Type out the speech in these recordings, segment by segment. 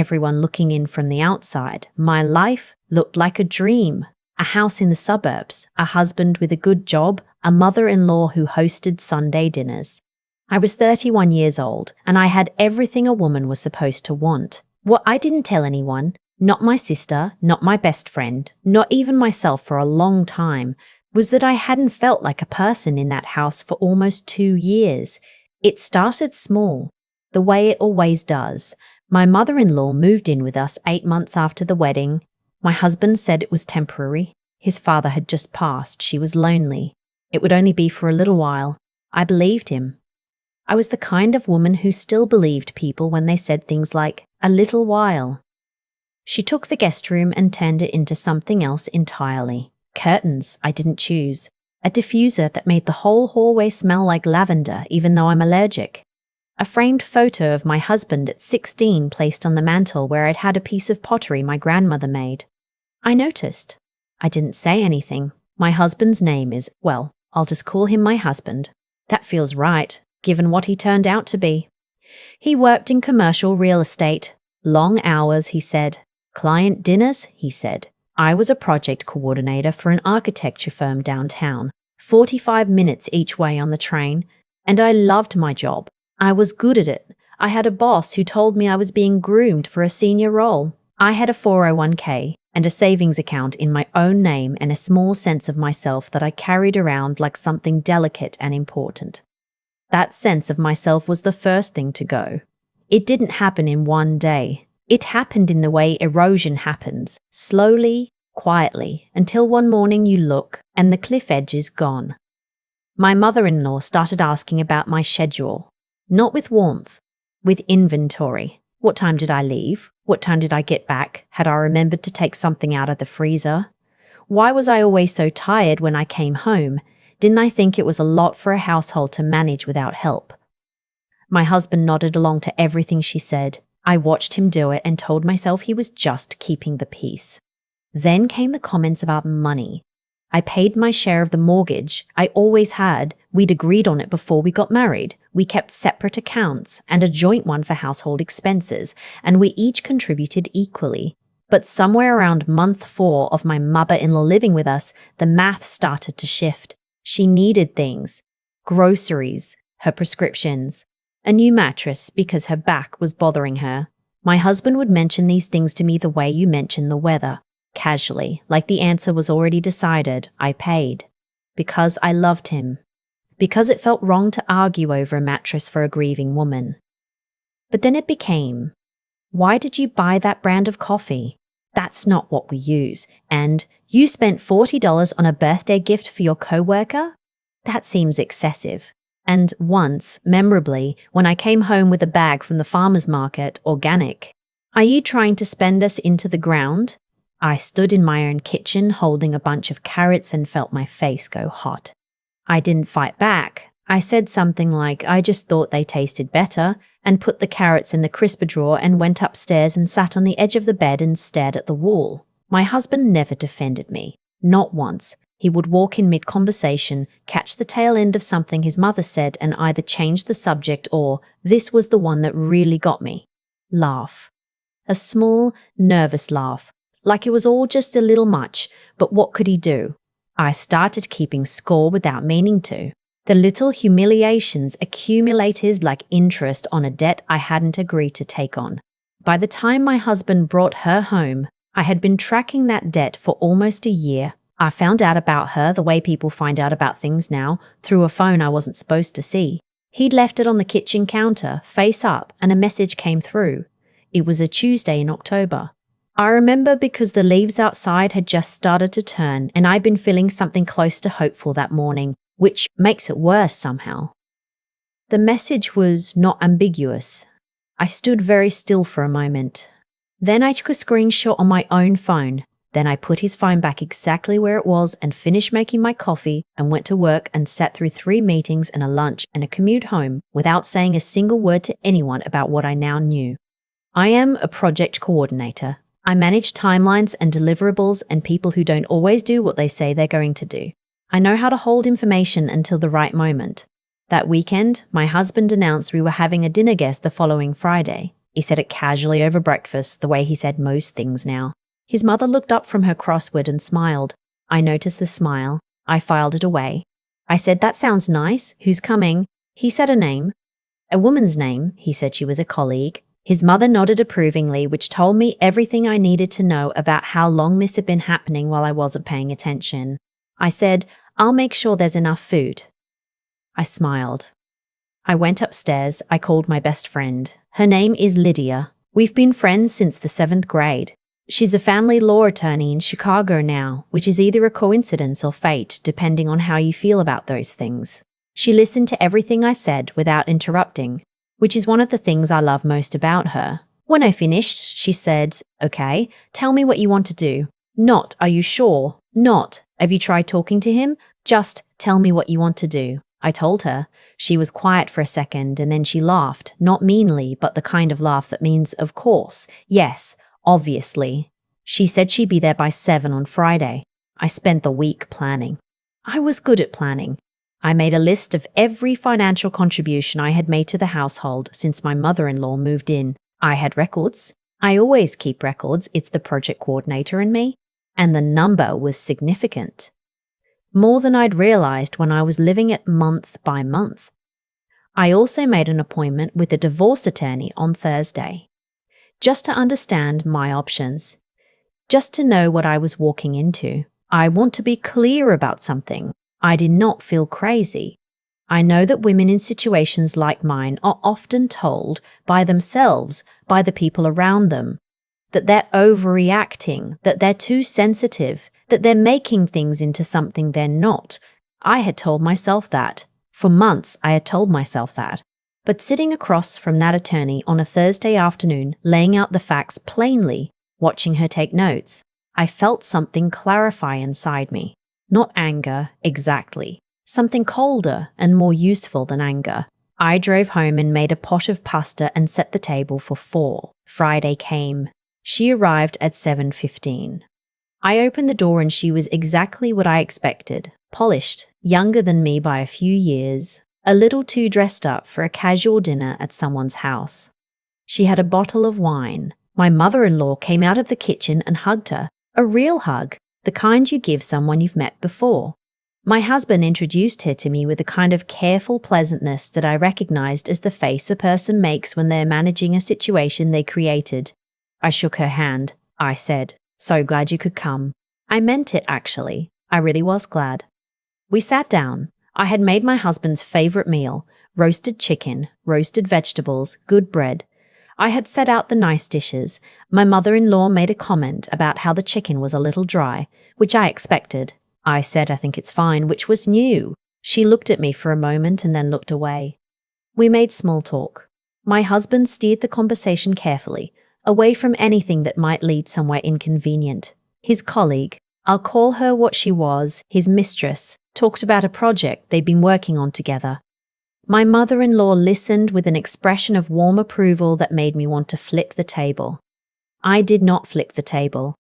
everyone looking in from the outside, my life looked like a dream. A house in the suburbs, a husband with a good job, a mother-in-law who hosted Sunday dinners. I was 31 years old, and I had everything a woman was supposed to want. What I didn't tell anyone, not my sister, not my best friend, not even myself for a long time, was that I hadn't felt like a person in that house for almost 2 years. It started small, the way it always does. My mother-in-law moved in with us 8 months after the wedding. My husband said it was temporary. His father had just passed. She was lonely. It would only be for a little while. I believed him. I was the kind of woman who still believed people when they said things like, "a little while." She took the guest room and turned it into something else entirely. Curtains I didn't choose. A diffuser that made the whole hallway smell like lavender, even though I'm allergic. A framed photo of my husband at 16 placed on the mantel where I'd had a piece of pottery my grandmother made. I noticed. I didn't say anything. My husband's name is, well, I'll just call him my husband. That feels right, given what he turned out to be. He worked in commercial real estate. Long hours, he said. Client dinners, he said. I was a project coordinator for an architecture firm downtown, 45 minutes each way on the train, and I loved my job. I was good at it. I had a boss who told me I was being groomed for a senior role. I had a 401k and a savings account in my own name and a small sense of myself that I carried around like something delicate and important. That sense of myself was the first thing to go. It didn't happen in one day. It happened in the way erosion happens, slowly, quietly, until one morning you look and the cliff edge is gone. My mother-in-law started asking about my schedule. Not with warmth, with inventory. What time did I leave? What time did I get back? Had I remembered to take something out of the freezer? Why was I always so tired when I came home? Didn't I think it was a lot for a household to manage without help? My husband nodded along to everything she said. I watched him do it and told myself he was just keeping the peace. Then came the comments about money. I paid my share of the mortgage. I always had. We'd agreed on it before we got married. We kept separate accounts and a joint one for household expenses, and we each contributed equally. But somewhere around month 4 of my mother-in-law living with us, the math started to shift. She needed things. Groceries, her prescriptions, a new mattress because her back was bothering her. My husband would mention these things to me the way you mention the weather. Casually, like the answer was already decided. I paid. Because I loved him. Because it felt wrong to argue over a mattress for a grieving woman. But then it became, why did you buy that brand of coffee? That's not what we use. And you spent $40 on a birthday gift for your coworker? That seems excessive. And once, memorably, when I came home with a bag from the farmer's market, organic. Are you trying to spend us into the ground? I stood in my own kitchen holding a bunch of carrots and felt my face go hot. I didn't fight back. I said something like, I just thought they tasted better, and put the carrots in the crisper drawer and went upstairs and sat on the edge of the bed and stared at the wall. My husband never defended me. Not once. He would walk in mid-conversation, catch the tail end of something his mother said and either change the subject or, this was the one that really got me, laugh. A small, nervous laugh. Like it was all just a little much, but what could he do? I started keeping score without meaning to. The little humiliations accumulated like interest on a debt I hadn't agreed to take on. By the time my husband brought her home, I had been tracking that debt for almost a year. I found out about her the way people find out about things now, through a phone I wasn't supposed to see. He'd left it on the kitchen counter, face up, and a message came through. It was a Tuesday in October. I remember because the leaves outside had just started to turn and I'd been feeling something close to hopeful that morning, which makes it worse somehow. The message was not ambiguous. I stood very still for a moment. Then I took a screenshot on my own phone. Then I put his phone back exactly where it was and finished making my coffee and went to work and sat through 3 meetings and a lunch and a commute home without saying a single word to anyone about what I now knew. I am a project coordinator. I manage timelines and deliverables and people who don't always do what they say they're going to do. I know how to hold information until the right moment. That weekend, my husband announced we were having a dinner guest the following Friday. He said it casually over breakfast, the way he said most things now. His mother looked up from her crossword and smiled. I noticed the smile. I filed it away. I said, "That sounds nice. Who's coming?" He said a name. A woman's name. He said she was a colleague. His mother nodded approvingly, which told me everything I needed to know about how long this had been happening while I wasn't paying attention. I said, "I'll make sure there's enough food." I smiled. I went upstairs. I called my best friend. Her name is Lydia. We've been friends since the 7th grade. She's a family law attorney in Chicago now, which is either a coincidence or fate, depending on how you feel about those things. She listened to everything I said without interrupting, which is one of the things I love most about her. When I finished, she said, "Okay, tell me what you want to do. Not, are you sure? Not, have you tried talking to him? Just tell me what you want to do." I told her. She was quiet for a second and then she laughed, not meanly, but the kind of laugh that means, of course, yes, obviously. She said she'd be there by 7 on Friday. I spent the week planning. I was good at planning. I made a list of every financial contribution I had made to the household since my mother-in-law moved in. I had records. I always keep records, it's the project coordinator in me. And the number was significant. More than I'd realized when I was living it month by month. I also made an appointment with a divorce attorney on Thursday, just to understand my options, just to know what I was walking into. I want to be clear about something. I did not feel crazy. I know that women in situations like mine are often told by themselves, by the people around them, that they're overreacting, that they're too sensitive, that they're making things into something they're not. I had told myself that. For months, I had told myself that. But sitting across from that attorney on a Thursday afternoon, laying out the facts plainly, watching her take notes, I felt something clarify inside me. Not anger, exactly. Something colder and more useful than anger. I drove home and made a pot of pasta and set the table for 4. Friday came. She arrived at 7:15. I opened the door and she was exactly what I expected. Polished, younger than me by a few years, a little too dressed up for a casual dinner at someone's house. She had a bottle of wine. My mother-in-law came out of the kitchen and hugged her. A real hug, the kind you give someone you've met before. My husband introduced her to me with a kind of careful pleasantness that I recognized as the face a person makes when they're managing a situation they created. I shook her hand. I said, "So glad you could come." I meant it, actually. I really was glad. We sat down. I had made my husband's favorite meal, roasted chicken, roasted vegetables, good bread. I had set out the nice dishes. My mother-in-law made a comment about how the chicken was a little dry, which I expected. I said, "I think it's fine," which was new. She looked at me for a moment and then looked away. We made small talk. My husband steered the conversation carefully, away from anything that might lead somewhere inconvenient. His colleague, I'll call her what she was, his mistress, talked about a project they'd been working on together. My mother-in-law listened with an expression of warm approval that made me want to flip the table. I did not flip the table.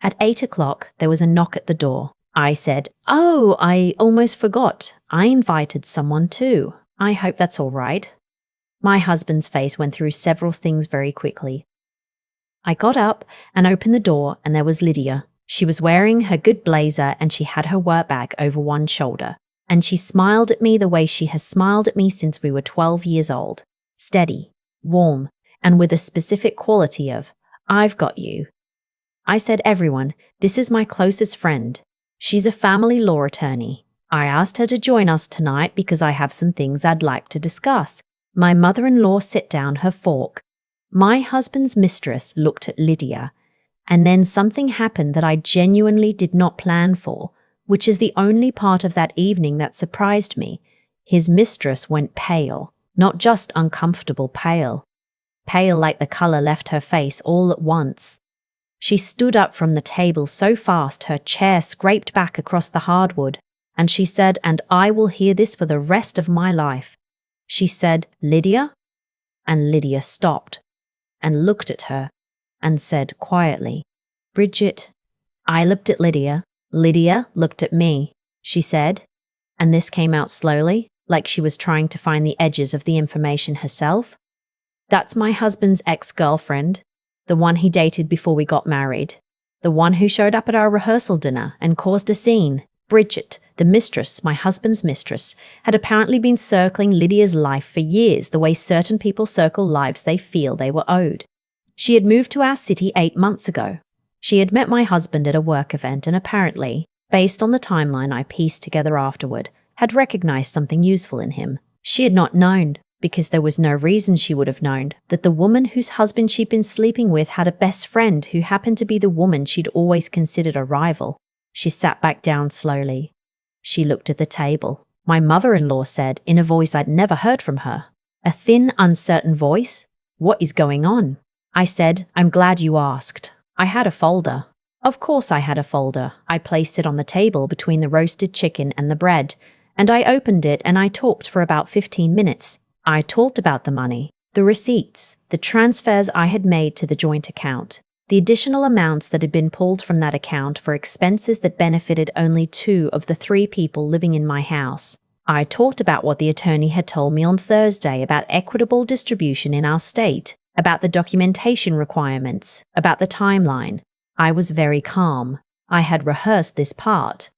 At 8 o'clock, there was a knock at the door. I said, "Oh, I almost forgot. I invited someone too. I hope that's all right." My husband's face went through several things very quickly. I got up and opened the door and there was Lydia. She was wearing her good blazer and she had her work bag over one shoulder. And she smiled at me the way she has smiled at me since we were 12 years old. Steady, warm, and with a specific quality of, "I've got you." I said, "Everyone, this is my closest friend. She's a family law attorney. I asked her to join us tonight because I have some things I'd like to discuss." My mother-in-law set down her fork. My husband's mistress looked at Lydia, and then something happened that I genuinely did not plan for, which is the only part of that evening that surprised me. His mistress went pale, not just uncomfortable pale. Pale like the colour left her face all at once. She stood up from the table so fast her chair scraped back across the hardwood, and she said, and I will hear this for the rest of my life. She said, "Lydia?" And Lydia stopped and looked at her and said quietly, "Bridget." I looked at Lydia. Lydia looked at me. She said, and this came out slowly, like she was trying to find the edges of the information herself, That's my husband's ex-girlfriend, the one he dated before we got married, the one who showed up at our rehearsal dinner and caused a scene. Bridget, the mistress, my husband's mistress, had apparently been circling Lydia's life for years the way certain people circle lives they feel they were owed. She had moved to our city 8 months ago. She had met my husband at a work event and apparently, based on the timeline I pieced together afterward, had recognized something useful in him. She had not known, because there was no reason she would have known, that the woman whose husband she'd been sleeping with had a best friend who happened to be the woman she'd always considered a rival. She sat back down slowly. She looked at the table. My mother-in-law said, in a voice I'd never heard from her. A thin, uncertain voice. "What is going on?" I said, "I'm glad you asked. I had a folder." Of course I had a folder. I placed it on the table between the roasted chicken and the bread, and I opened it and I talked for about 15 minutes. I talked about the money, the receipts, the transfers I had made to the joint account, the additional amounts that had been pulled from that account for expenses that benefited only 2 of the 3 people living in my house. I talked about what the attorney had told me on Thursday about equitable distribution in our state, about the documentation requirements, about the timeline. I was very calm. I had rehearsed this part.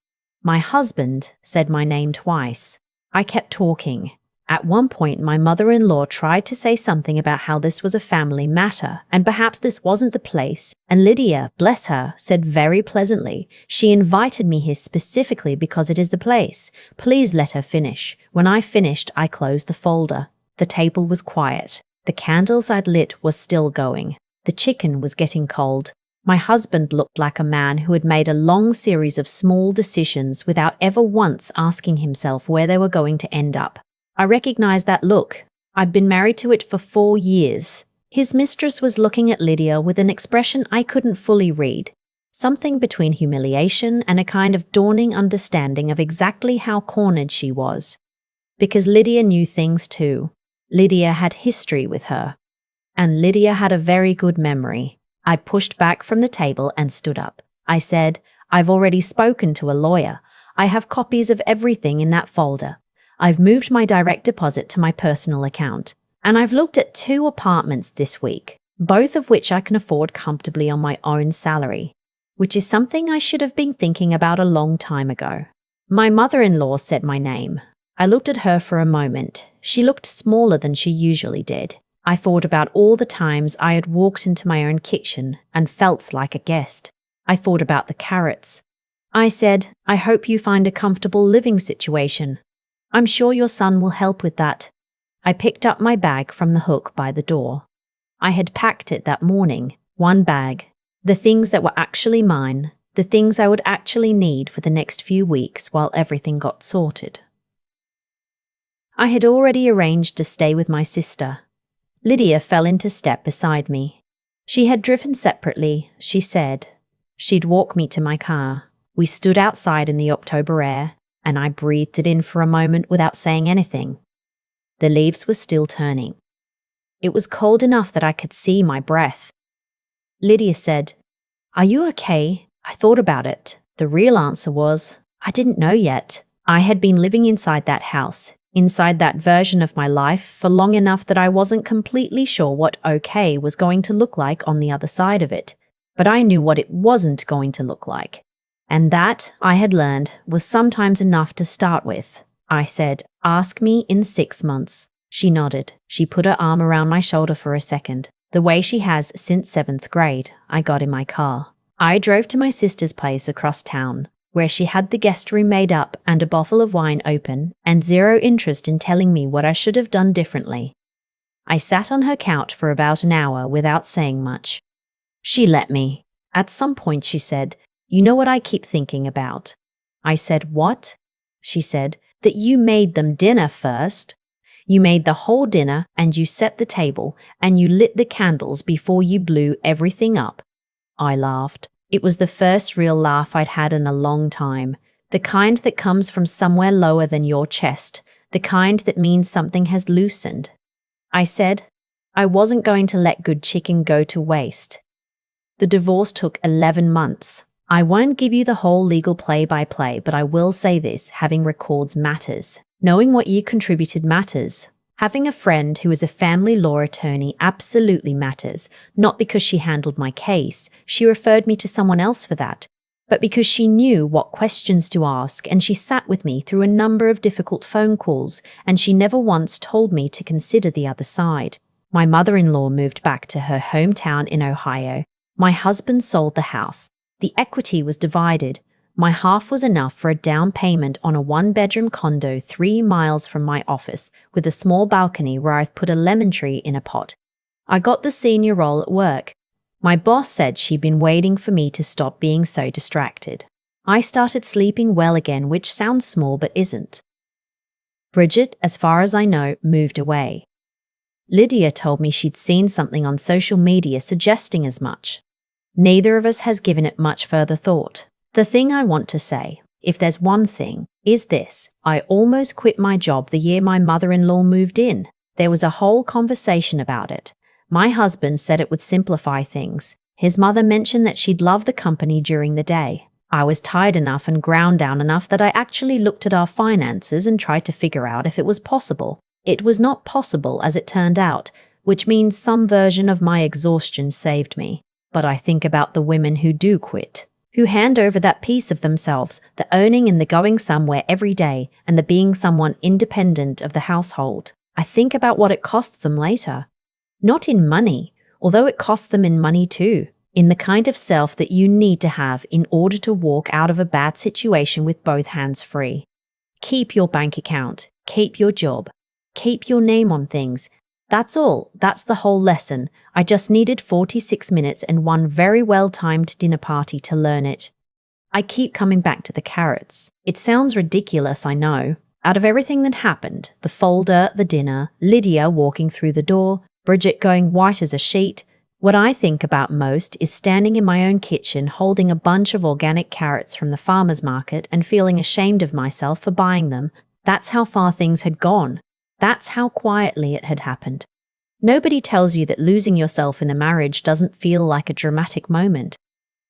My husband said my name twice. I kept talking. At one point, my mother-in-law tried to say something about how this was a family matter, and perhaps this wasn't the place, and Lydia, bless her, said very pleasantly, "She invited me here specifically because it is the place. Please let her finish." When I finished, I closed the folder. The table was quiet. The candles I'd lit were still going. The chicken was getting cold. My husband looked like a man who had made a long series of small decisions without ever once asking himself where they were going to end up. I recognized that look. I'd been married to it for 4 years. His mistress was looking at Lydia with an expression I couldn't fully read, something between humiliation and a kind of dawning understanding of exactly how cornered she was. Because Lydia knew things too. Lydia had history with her. And Lydia had a very good memory. I pushed back from the table and stood up. I said, "I've already spoken to a lawyer. I have copies of everything in that folder. I've moved my direct deposit to my personal account. And I've looked at 2 apartments this week, both of which I can afford comfortably on my own salary, which is something I should have been thinking about a long time ago." My mother-in-law said my name. I looked at her for a moment. She looked smaller than she usually did. I thought about all the times I had walked into my own kitchen and felt like a guest. I thought about the carrots. I said, "I hope you find a comfortable living situation. I'm sure your son will help with that." I picked up my bag from the hook by the door. I had packed it that morning, 1 bag. The things that were actually mine, the things I would actually need for the next few weeks while everything got sorted. I had already arranged to stay with my sister. Lydia fell into step beside me. She had driven separately, she said. She'd walk me to my car. We stood outside in the October air, and I breathed it in for a moment without saying anything. The leaves were still turning. It was cold enough that I could see my breath. Lydia said, "Are you okay?" I thought about it. The real answer was, I didn't know yet. I had been living inside that house, inside that version of my life, for long enough that I wasn't completely sure what okay was going to look like on the other side of it. But I knew what it wasn't going to look like. And that, I had learned, was sometimes enough to start with. I said, "Ask me in 6 months." She nodded. She put her arm around my shoulder for a second, the way she has since 7th grade. I got in my car. I drove to my sister's place across town, where she had the guest room made up and a bottle of wine open, and 0 interest in telling me what I should have done differently. I sat on her couch for about an hour without saying much. She let me. At some point she said, "You know what I keep thinking about?" I said, "What?" She said, "That you made them dinner first. You made the whole dinner and you set the table and you lit the candles before you blew everything up." I laughed. It was the first real laugh I'd had in a long time, the kind that comes from somewhere lower than your chest, the kind that means something has loosened. I said, "I wasn't going to let good chicken go to waste." The divorce took 11 months. I won't give you the whole legal play-by-play, but I will say this, having records matters. Knowing what you contributed matters. Having a friend who is a family law attorney absolutely matters, not because she handled my case, she referred me to someone else for that, but because she knew what questions to ask and she sat with me through a number of difficult phone calls and she never once told me to consider the other side. My mother-in-law moved back to her hometown in Ohio. My husband sold the house. The equity was divided. My half was enough for a down payment on a one-bedroom condo 3 miles from my office with a small balcony where I've put a lemon tree in a pot. I got the senior role at work. My boss said she'd been waiting for me to stop being so distracted. I started sleeping well again, which sounds small but isn't. Bridget, as far as I know, moved away. Lydia told me she'd seen something on social media suggesting as much. Neither of us has given it much further thought. The thing I want to say, if there's one thing, is this. I almost quit my job the year my mother-in-law moved in. There was a whole conversation about it. My husband said it would simplify things. His mother mentioned that she'd love the company during the day. I was tired enough and ground down enough that I actually looked at our finances and tried to figure out if it was possible. It was not possible as it turned out, which means some version of my exhaustion saved me. But I think about the women who do quit, who hand over that piece of themselves, the earning and the going somewhere every day, and the being someone independent of the household. I think about what it costs them later. Not in money, although it costs them in money too, in the kind of self that you need to have in order to walk out of a bad situation with both hands free. Keep your bank account, keep your job, keep your name on things. That's all. That's the whole lesson. I just needed 46 minutes and one very well-timed dinner party to learn it. I keep coming back to the carrots. It sounds ridiculous, I know. Out of everything that happened, the folder, the dinner, Lydia walking through the door, Bridget going white as a sheet, what I think about most is standing in my own kitchen holding a bunch of organic carrots from the farmer's market and feeling ashamed of myself for buying them. That's how far things had gone. That's how quietly it had happened. Nobody tells you that losing yourself in a marriage doesn't feel like a dramatic moment.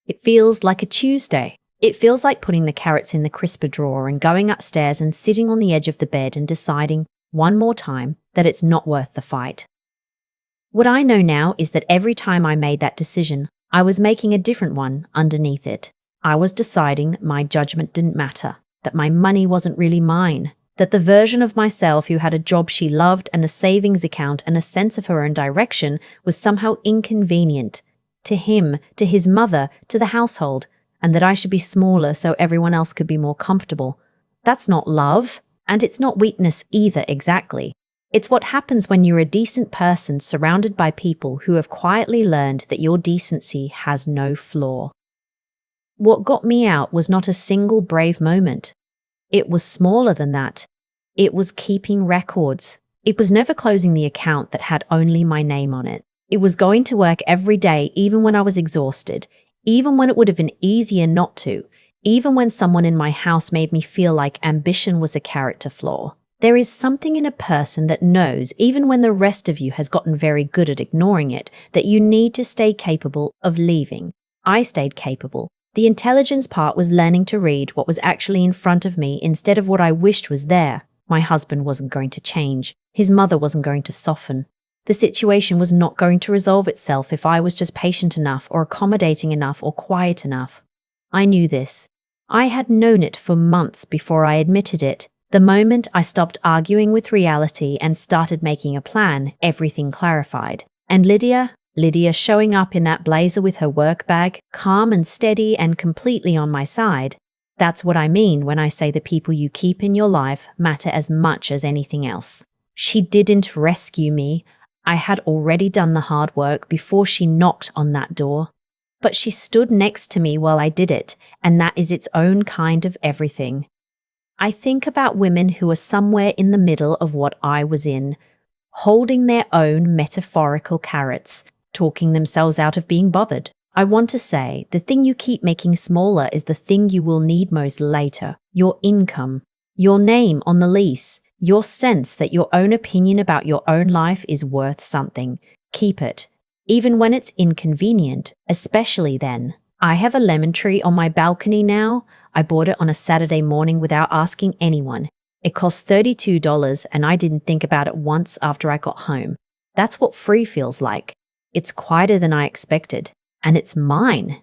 It feels like a Tuesday. It feels like putting the carrots in the crisper drawer and going upstairs and sitting on the edge of the bed and deciding, one more time, that it's not worth the fight. What I know now is that every time I made that decision, I was making a different one underneath it. I was deciding my judgment didn't matter, that my money wasn't really mine, that the version of myself who had a job she loved and a savings account and a sense of her own direction was somehow inconvenient to him, to his mother, to the household, and that I should be smaller so everyone else could be more comfortable. That's not love, and it's not weakness either exactly. It's what happens when you're a decent person surrounded by people who have quietly learned that your decency has no flaw. What got me out was not a single brave moment. It was smaller than that. It was keeping records. It was never closing the account that had only my name on it. It was going to work every day, even when I was exhausted, even when it would have been easier not to, even when someone in my house made me feel like ambition was a character flaw. There is something in a person that knows, even when the rest of you has gotten very good at ignoring it, that you need to stay capable of leaving. I stayed capable. The intelligence part was learning to read what was actually in front of me instead of what I wished was there. My husband wasn't going to change. His mother wasn't going to soften. The situation was not going to resolve itself if I was just patient enough or accommodating enough or quiet enough. I knew this. I had known it for months before I admitted it. The moment I stopped arguing with reality and started making a plan, everything clarified. And Lydia showing up in that blazer with her work bag, calm and steady and completely on my side. That's what I mean when I say the people you keep in your life matter as much as anything else. She didn't rescue me. I had already done the hard work before she knocked on that door. But she stood next to me while I did it, and that is its own kind of everything. I think about women who are somewhere in the middle of what I was in, holding their own metaphorical carrots, talking themselves out of being bothered. I want to say, the thing you keep making smaller is the thing you will need most later. Your income, your name on the lease, your sense that your own opinion about your own life is worth something. Keep it, even when it's inconvenient, especially then. I have a lemon tree on my balcony now. I bought it on a Saturday morning without asking anyone. It cost $32 and I didn't think about it once after I got home. That's what free feels like. It's quieter than I expected. And it's mine.